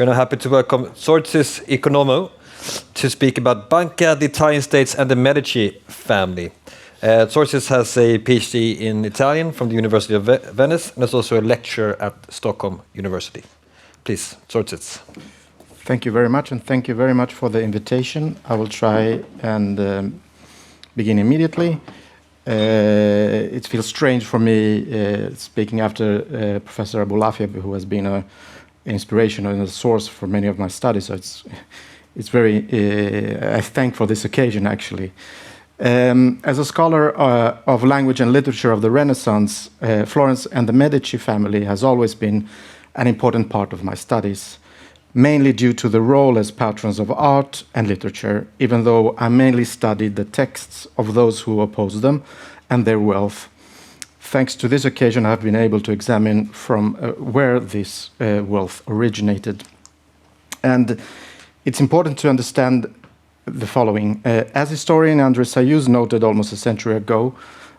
We're now happy to welcome Sortsis Economo to speak about Banca, the Italian states, and the Medici family. Sortsis has a PhD in Italian from the University of Venice and is also a lecturer at Stockholm University. Please, Sortsis. Thank you very much, and thank you very much for the invitation. I will try and begin immediately. It feels strange for me speaking after Professor Abulafia, who has been an inspiration and a source for many of my studies. So it's very, I thank for this occasion, actually. As a scholar of language and literature of the Renaissance, Florence and the Medici family has always been an important part of my studies, mainly due to the role as patrons of art and literature, even though I mainly studied the texts of those who opposed them and their wealth. Thanks to this occasion, I've been able to examine from where this wealth originated. And it's important to understand the following. As historian André Sayus noted almost a century ago,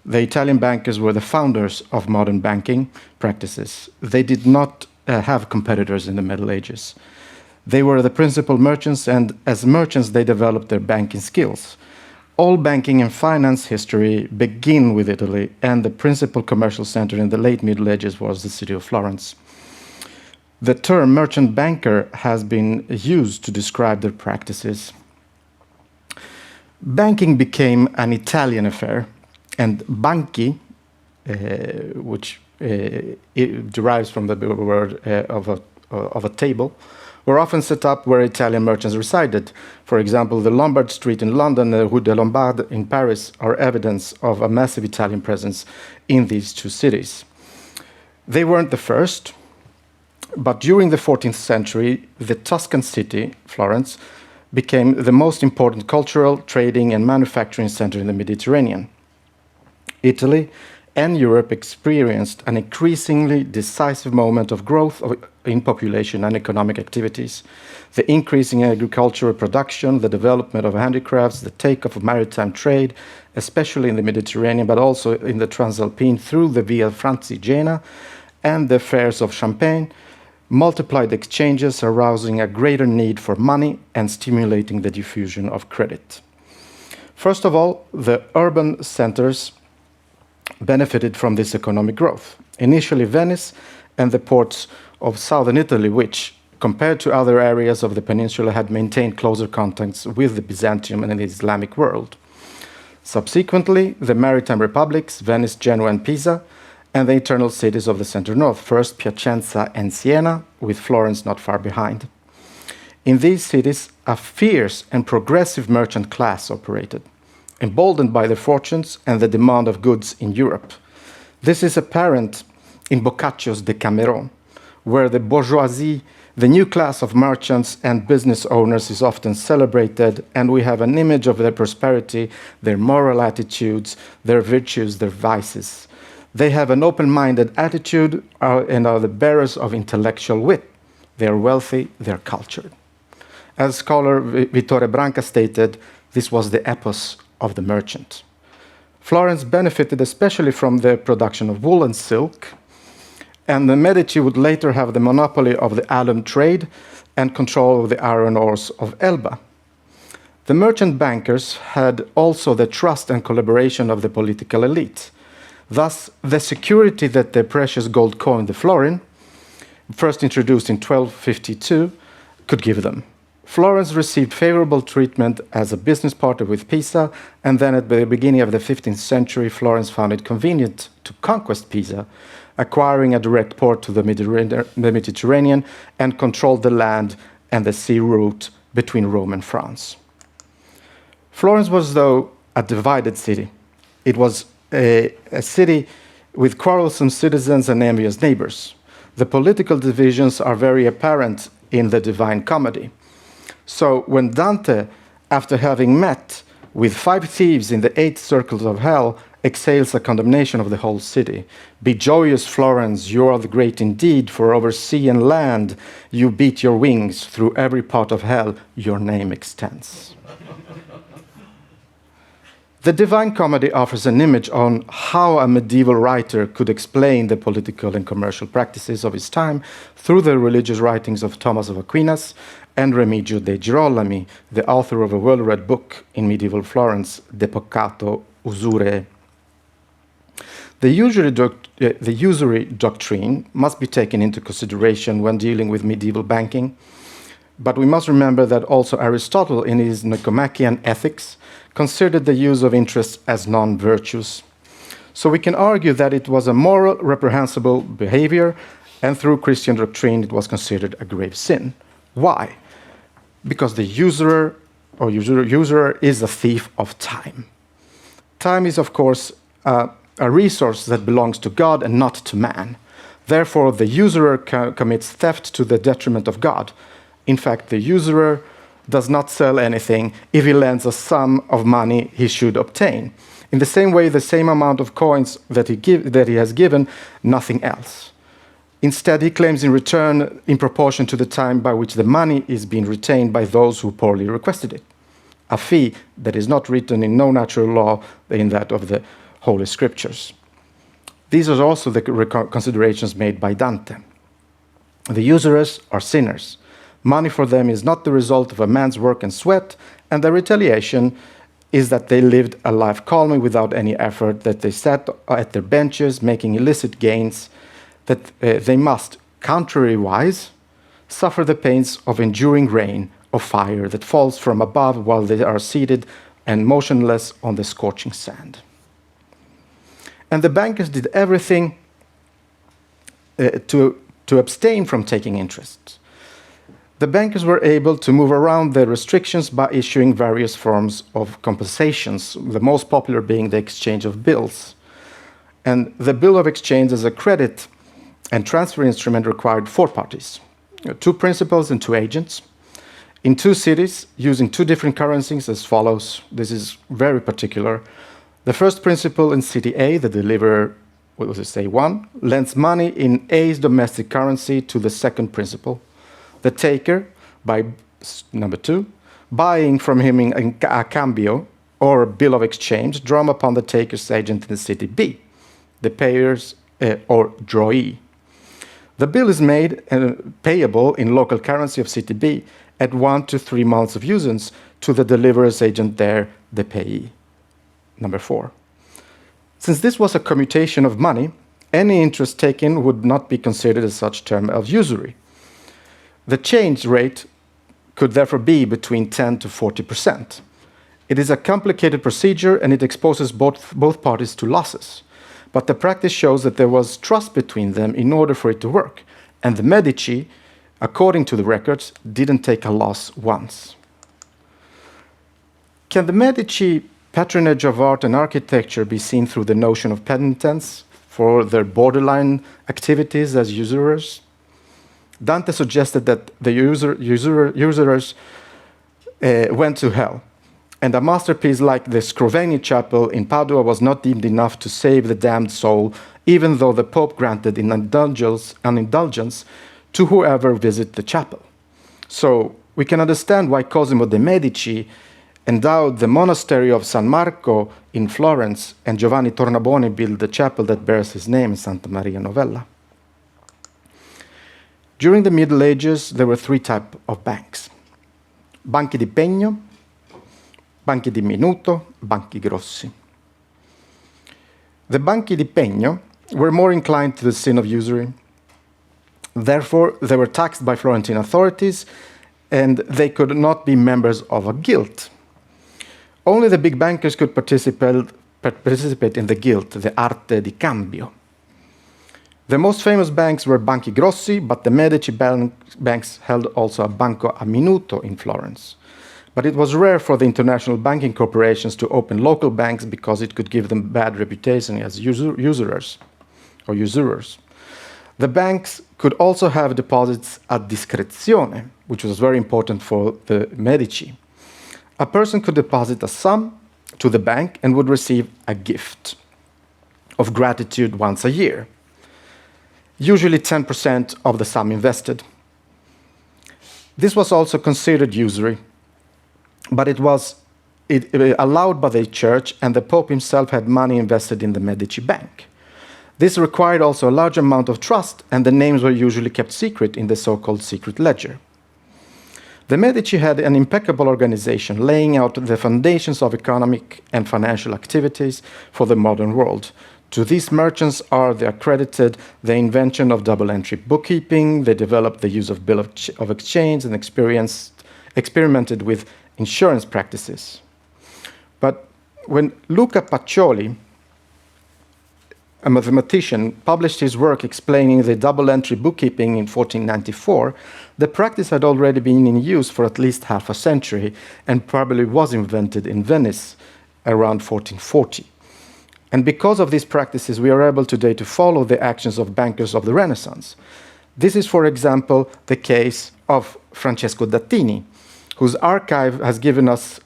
the Italian bankers were the founders of modern banking practices. They did not have competitors in the Middle Ages. They were the principal merchants, and as merchants, they developed their banking skills. All banking and finance history begin with Italy, and the principal commercial center in the late Middle Ages was the city of Florence. The term merchant banker has been used to describe their practices. Banking became an Italian affair, and banchi, which it derives from the word of a table, were often set up where Italian merchants resided. For example, the Lombard Street in London and the Rue des Lombards in Paris are evidence of a massive Italian presence in these two cities. They weren't the first, but during the 14th century, the Tuscan city, Florence, became the most important cultural, trading, and manufacturing center in the Mediterranean. Italy and Europe experienced an increasingly decisive moment of growth in population and economic activities. The increase in agricultural production, the development of handicrafts, the take-off of maritime trade, especially in the Mediterranean, but also in the Transalpine through the Via Francigena, and the fairs of Champagne, multiplied exchanges, arousing a greater need for money and stimulating the diffusion of credit. First of all, the urban centers benefited from this economic growth. Initially, Venice and the ports of southern Italy, which, compared to other areas of the peninsula, had maintained closer contacts with the Byzantium and the Islamic world. Subsequently, the maritime republics, Venice, Genoa, and Pisa, and the eternal cities of the center north, first Piacenza and Siena, with Florence not far behind. In these cities, a fierce and progressive merchant class operated, emboldened by their fortunes and the demand of goods in Europe. This is apparent in Boccaccio's Decameron, where the bourgeoisie, the new class of merchants and business owners, is often celebrated, and we have an image of their prosperity, their moral attitudes, their virtues, their vices. They have an open-minded attitude and are the bearers of intellectual wit. They are wealthy, they are cultured. As scholar Vittore Branca stated, this was the epos of the merchant. Florence benefited especially from the production of wool and silk, and the Medici would later have the monopoly of the alum trade and control of the iron ores of Elba. The merchant bankers had also the trust and collaboration of the political elite. Thus, the security that the precious gold coin, the florin, first introduced in 1252, could give them. Florence received favorable treatment as a business partner with Pisa, and then at the beginning of the 15th century, Florence found it convenient to conquest Pisa, acquiring a direct port to the Mediterranean and controlled the land and the sea route between Rome and France. Florence was, though, a divided city. It was a city with quarrelsome citizens and envious neighbors. The political divisions are very apparent in the Divine Comedy. So when Dante, after having met with 5 thieves in the 8 circles of hell, exhales a condemnation of the whole city. Be joyous, Florence, you are the great indeed, for over sea and land you beat your wings, through every part of hell your name extends. The Divine Comedy offers an image on how a medieval writer could explain the political and commercial practices of his time through the religious writings of Thomas of Aquinas and Remigio de Girolami, the author of a well-read book in medieval Florence, De Peccato Usurae. The usury doctrine must be taken into consideration when dealing with medieval banking, but we must remember that also Aristotle, in his Nicomachean Ethics, considered the use of interest as non-virtuous. So we can argue that it was a moral, reprehensible behavior, and through Christian doctrine it was considered a grave sin. Why? Because the usurer is a thief of time. Time is, of course, a resource that belongs to God and not to man. Therefore, the usurer commits theft to the detriment of God. In fact, the usurer does not sell anything if he lends a sum of money he should obtain. In the same way, the same amount of coins that he has given, nothing else. Instead, he claims in return in proportion to the time by which the money is being retained by those who poorly requested it. A fee that is not written in no natural law in that of the Holy Scriptures. These are also the considerations made by Dante. The usurers are sinners. Money for them is not the result of a man's work and sweat, and the retaliation is that they lived a life calmly without any effort, that they sat at their benches making illicit gains, that they must, contrariwise, suffer the pains of enduring rain or fire that falls from above while they are seated and motionless on the scorching sand. And the bankers did everything to abstain from taking interest. The bankers were able to move around the restrictions by issuing various forms of compensations, the most popular being the exchange of bills. And the bill of exchange as a credit and transfer instrument required 4 parties, 2 principals and 2 agents, in 2 cities, using 2 different currencies as follows. This is very particular. The first principal in city A, the deliverer, what was it say, 1, lends money in A's domestic currency to the second principal. The taker, by number 2, buying from him a cambio, or a bill of exchange, drawn upon the taker's agent in the city B, the payers, or drawee. The bill is made payable in local currency of city B at 1 to 3 months of usance to the deliverer's agent there, the payee. Number 4. Since this was a commutation of money, any interest taken would not be considered as such term of usury. The change rate could therefore be between 10 to 40%. It is a complicated procedure and it exposes both parties to losses. But the practice shows that there was trust between them in order for it to work. And the Medici, according to the records, didn't take a loss once. Can the Medici patronage of art and architecture be seen through the notion of penitence for their borderline activities as usurers? Dante suggested that the usurers went to hell, and a masterpiece like the Scrovegni Chapel in Padua was not deemed enough to save the damned soul, even though the Pope granted an indulgence to whoever visit the chapel. So we can understand why Cosimo de' Medici endowed the monastery of San Marco in Florence, and Giovanni Tornabuoni built the chapel that bears his name, Santa Maria Novella. During the Middle Ages, there were 3 types of banks: banchi di pegno, banchi di minuto, banchi grossi. The banchi di pegno were more inclined to the sin of usury. Therefore, they were taxed by Florentine authorities, and they could not be members of a guild. Only the big bankers could participate in the guild, the arte di cambio. The most famous banks were Banchi Grossi, but the Medici banks held also a Banco a Minuto in Florence. But it was rare for the international banking corporations to open local banks because it could give them bad reputation as usurers. The banks could also have deposits a discrezione, which was very important for the Medici. A person could deposit a sum to the bank and would receive a gift of gratitude once a year, usually 10% of the sum invested. This was also considered usury, but it was allowed by the church, and the Pope himself had money invested in the Medici Bank. This required also a large amount of trust, and the names were usually kept secret in the so-called secret ledger. The Medici had an impeccable organization, laying out the foundations of economic and financial activities for the modern world. To these merchants are accredited the invention of double-entry bookkeeping. They developed the use of bill of exchange and experimented with insurance practices. But when Luca Pacioli, a mathematician, published his work explaining the double-entry bookkeeping in 1494, the practice had already been in use for at least half a century and probably was invented in Venice around 1440. And because of these practices, we are able today to follow the actions of bankers of the Renaissance. This is, for example, the case of Francesco Dattini, whose archive has given us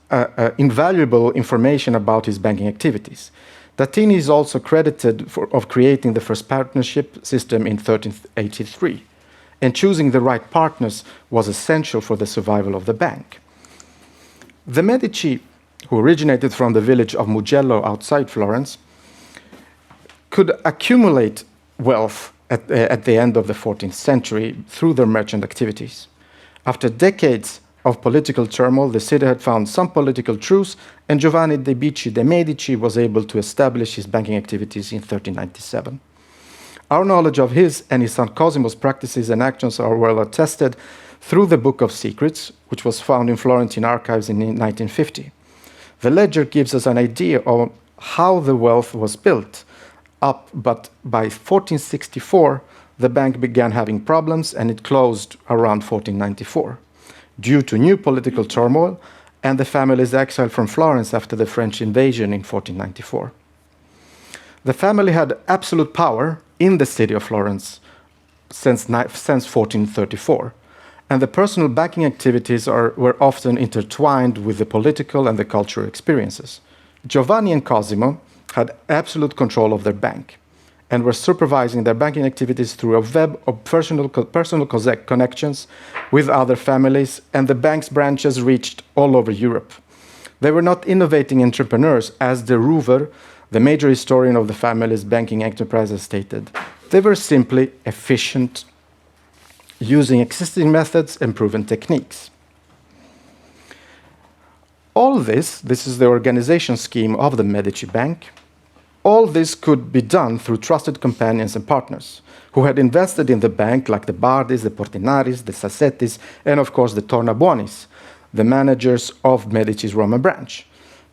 invaluable information about his banking activities. Dattini is also credited of creating the first partnership system in 1383, and choosing the right partners was essential for the survival of the bank. The Medici, who originated from the village of Mugello outside Florence, could accumulate wealth at the end of the 14th century through their merchant activities. After decades of political turmoil, the city had found some political truce, and Giovanni de' Medici was able to establish his banking activities in 1397. Our knowledge of his and his son Cosimo's practices and actions are well attested through the Book of Secrets, which was found in Florentine archives in 1950. The ledger gives us an idea of how the wealth was built up, but by 1464, the bank began having problems and it closed around 1494. Due to new political turmoil and the family's exile from Florence after the French invasion in 1494. The family had absolute power in the city of Florence since 1434, and the personal banking activities were often intertwined with the political and the cultural experiences. Giovanni and Cosimo had absolute control of their bank and were supervising their banking activities through a web of personal connections with other families, and the bank's branches reached all over Europe. They were not innovating entrepreneurs, as de Roover, the major historian of the family's banking enterprise, has stated. They were simply efficient, using existing methods and proven techniques. All this is the organization scheme of the Medici Bank. All this could be done through trusted companions and partners who had invested in the bank, like the Bardis, the Portinaris, the Sassettis, and of course the Tornabuonis, the managers of Medici's Roman branch.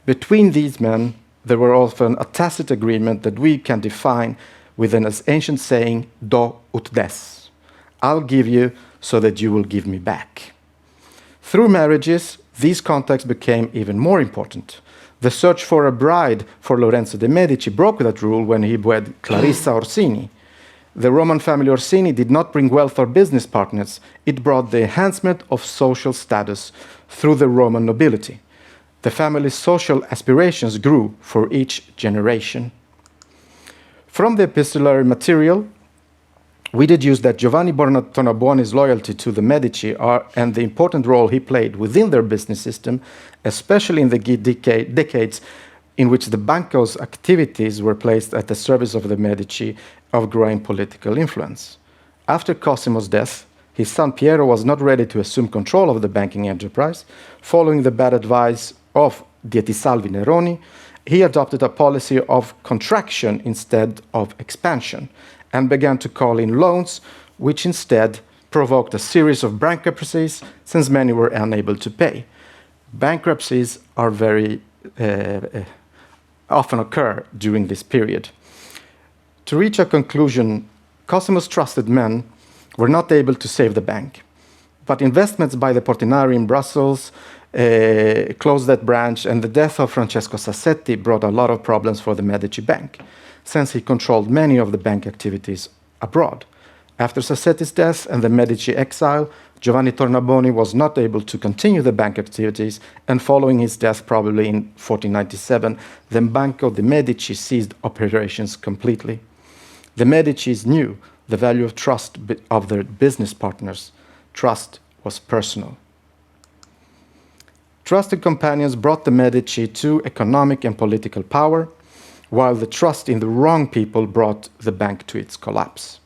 Between these men, there were often a tacit agreement that we can define with an ancient saying, do ut des. I'll give you so that you will give me back. Through marriages, these contacts became even more important. The search for a bride for Lorenzo de' Medici broke that rule when he wed Clarissa Orsini. The Roman family Orsini did not bring wealth or business partners. It brought the enhancement of social status through the Roman nobility. The family's social aspirations grew for each generation. From the epistolary material, we deduce that Giovanni Tornabuoni's loyalty to the Medici and the important role he played within their business system, especially in the decades in which the Banco's activities were placed at the service of the Medici of growing political influence. After Cosimo's death, his son Piero was not ready to assume control of the banking enterprise. Following the bad advice of Dietisalvi Neroni, he adopted a policy of contraction instead of expansion, and began to call in loans, which instead provoked a series of bankruptcies, since many were unable to pay. Bankruptcies are very often occur during this period. To reach a conclusion, Cosimo's trusted men were not able to save the bank, but investments by the Portinari in Brussels closed that branch, and the death of Francesco Sassetti brought a lot of problems for the Medici Bank, since he controlled many of the bank activities abroad. After Sassetti's death and the Medici exile, Giovanni Tornabuoni was not able to continue the bank activities, and following his death, probably in 1497, the Banco de' Medici ceased operations completely. The Medicis knew the value of trust of their business partners. Trust was personal. trusted companions brought the Medici to economic and political power, while the trust in the wrong people brought the bank to its collapse.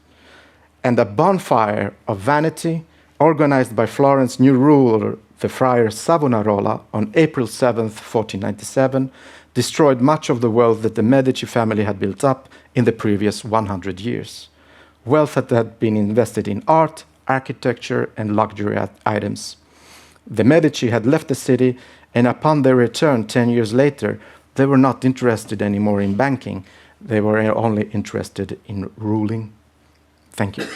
And a bonfire of vanity, organized by Florence's new ruler, the friar Savonarola, on April 7th, 1497, destroyed much of the wealth that the Medici family had built up in the previous 100 years. Wealth that had been invested in art, architecture, and luxury items. The Medici had left the city, and upon their return 10 years later, they were not interested anymore in banking. They were only interested in ruling. Thank you.